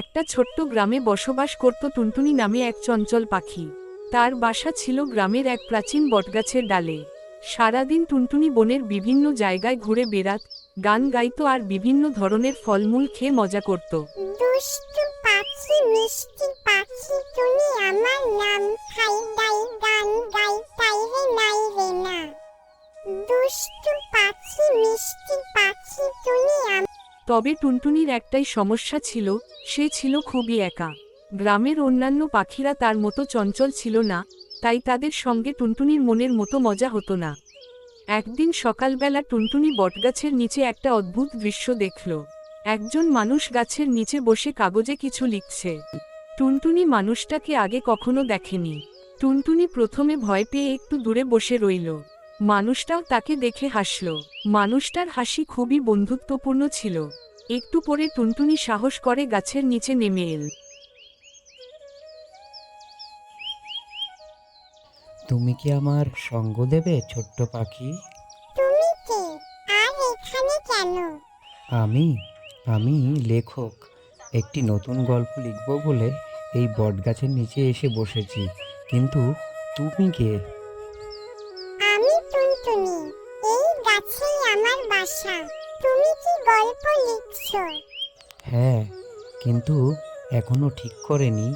একটা ছোট্ট গ্রামে বসবাস করত টুনটুনি নামে এক চঞ্চল পাখি। তার বাসা ছিল গ্রামের এক প্রাচীন বটগাছের ডালে। সারাদিন টুনটুনি বনের বিভিন্ন জায়গায় ঘুরে বেড়াত, গান গাইত আর বিভিন্ন ধরনের ফলমূল খেয়ে মজা করত। দুষ্টু পাখি মিষ্টি পাখি তুমি আমার নাম খাই দাই গান গাই তাই রে নাই রে না। দুষ্টু পাখি মিষ্টি পাখি তুমি তবে টুনটুনির একটাই সমস্যা ছিল, সে ছিল খুবই একা। গ্রামের অন্যান্য পাখিরা তার মতো চঞ্চল ছিল না, তাই তাদের সঙ্গে টুনটুনির মনের মতো মজা হতো না। একদিন সকালবেলা টুনটুনি বটগাছের নিচে একটা অদ্ভুত দৃশ্য দেখল। একজন মানুষ গাছের নিচে বসে কাগজে কিছু লিখছে। টুনটুনি মানুষটাকে আগে কখনো দেখেনি। টুনটুনি প্রথমে ভয় পেয়ে একটু দূরে বসে রইল। মানুষটাও তাকে দেখে হাসল। মানুষটার হাসি খুবই বন্ধুত্বপূর্ণ ছিল। একটু পরে টুনটুনি সাহস করে গাছের নিচে নেমে এল। তুমি কি আমার সঙ্গ দেবে ছোট্ট পাখি? তুমি কে আর এখানে কেন? আমি আমি লেখক। একটি নতুন গল্প লিখব বলে এই বটগাছের নিচে এসে বসেছি। কিন্তু তুমি কে? আমি টুনটুনি, এই গাছেই আমার বাসা। তুমি কি গল্প লিখছো? হ্যাঁ, কিন্তু এখনো ঠিক করিনি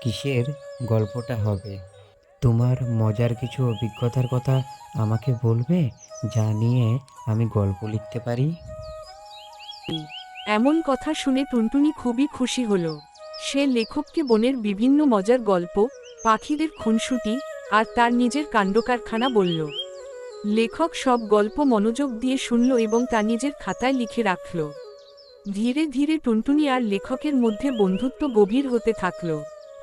কিসের গল্পটা হবে। তোমার মজার কিছু অভিজ্ঞতার কথা আমাকে বলবে, যা নিয়ে আমি গল্প লিখতে পারি? এমন কথা শুনে টুনটুনি খুবই খুশি হল। সে লেখককে বনের বিভিন্ন মজার গল্প, পাখিদের খুনসুটি আর তার নিজের কাণ্ডকারখানা বলল। লেখক সব গল্প মনোযোগ দিয়ে শুনল এবং তা নিজের খাতায় লিখে রাখল। ধীরে ধীরে টুনটুনি আর লেখকের মধ্যে বন্ধুত্ব গভীর হতে থাকল।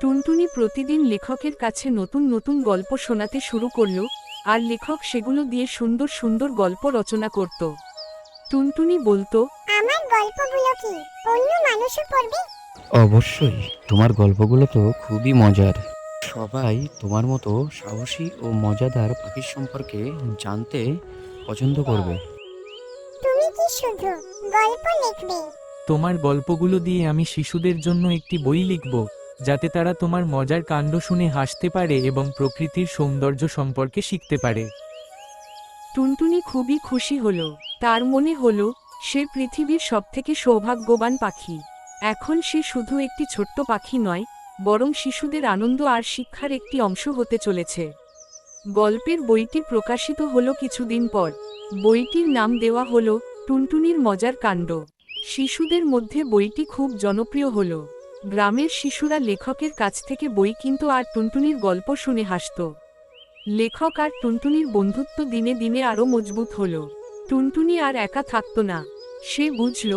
টুনটুনি প্রতিদিন লেখকের কাছে নতুন নতুন গল্প শোনাতে শুরু করল, আর লেখক সেগুলো দিয়ে সুন্দর সুন্দর গল্প রচনা করত। টুনটুনি বলতো, আমার গল্পগুলো কি অন্য মানুষও পড়বে? অবশ্যই, তোমার গল্পগুলো তো খুবই মজার। সবাই তোমার মতো সাহসী ও মজাদার পাখির সম্পর্কে জানতে পছন্দ করবে। তুমি কি শুধু গল্প লিখবে? তোমার গল্পগুলো দিয়ে আমি শিশুদের জন্য একটি বই লিখব, যাতে তারা তোমার মজার কাণ্ড শুনে হাসতে পারে এবং প্রকৃতির সৌন্দর্য সম্পর্কে শিখতে পারে। টুনটুনি খুবই খুশি হল। তার মনে হল সে পৃথিবীর সবথেকে সৌভাগ্যবান পাখি। এখন সে শুধু একটি ছোট্ট পাখি নয়, বরং শিশুদের আনন্দ আর শিক্ষার একটি অংশ হতে চলেছে। গল্পের বইটি প্রকাশিত হলো কিছুদিন পর। বইটির নাম দেওয়া হলো টুনটুনির মজার কাণ্ড। শিশুদের মধ্যে বইটি খুব জনপ্রিয় হল। গ্রামের শিশুরা লেখকের কাছ থেকে বই কিনত আর টুনটুনির গল্প শুনে হাসত। লেখক আর টুনটুনির বন্ধুত্ব দিনে দিনে আরও মজবুত হল। টুনটুনি আর একা থাকত না। সে বুঝল,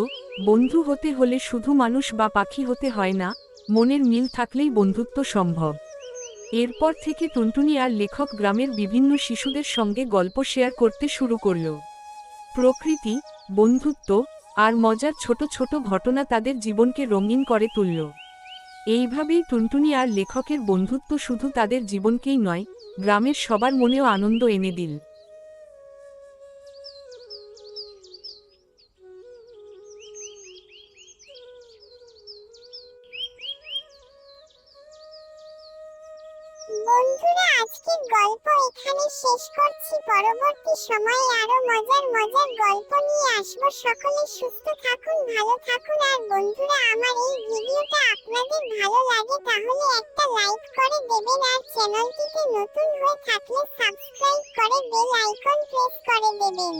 বন্ধু হতে হলে শুধু মানুষ বা পাখি হতে হয় না, মনের মিল থাকলেই বন্ধুত্ব সম্ভব। এরপর থেকে টুনটুনি আর লেখক গ্রামের বিভিন্ন শিশুদের সঙ্গে গল্প শেয়ার করতে শুরু করল। প্রকৃতি, বন্ধুত্ব আর মজার ছোট ছোট ঘটনা তাদের জীবনকে রঙিন করে তুলল। এইভাবেই টুনটুনি আর লেখকের বন্ধুত্ব শুধু তাদের জীবনকেই নয়, গ্রামের সবার মনেও আনন্দ এনে দিল। বন্ধুরা, আজকের গল্প এখানে শেষ করছি। পরবর্তী সময়ে আরো মজার মজার গল্প নিয়ে আসবো। সকলে সুস্থ থাকুন, ভালো থাকুন। আর বন্ধুরা, আমার এই ভিডিওটা আপনাদের ভালো লাগে তাহলে একটা লাইক করে দেবেন, আর চ্যানেলটিতে নতুন হয়ে থাকলে সাবস্ক্রাইব করে বেল আইকন প্রেস করে দেবেন।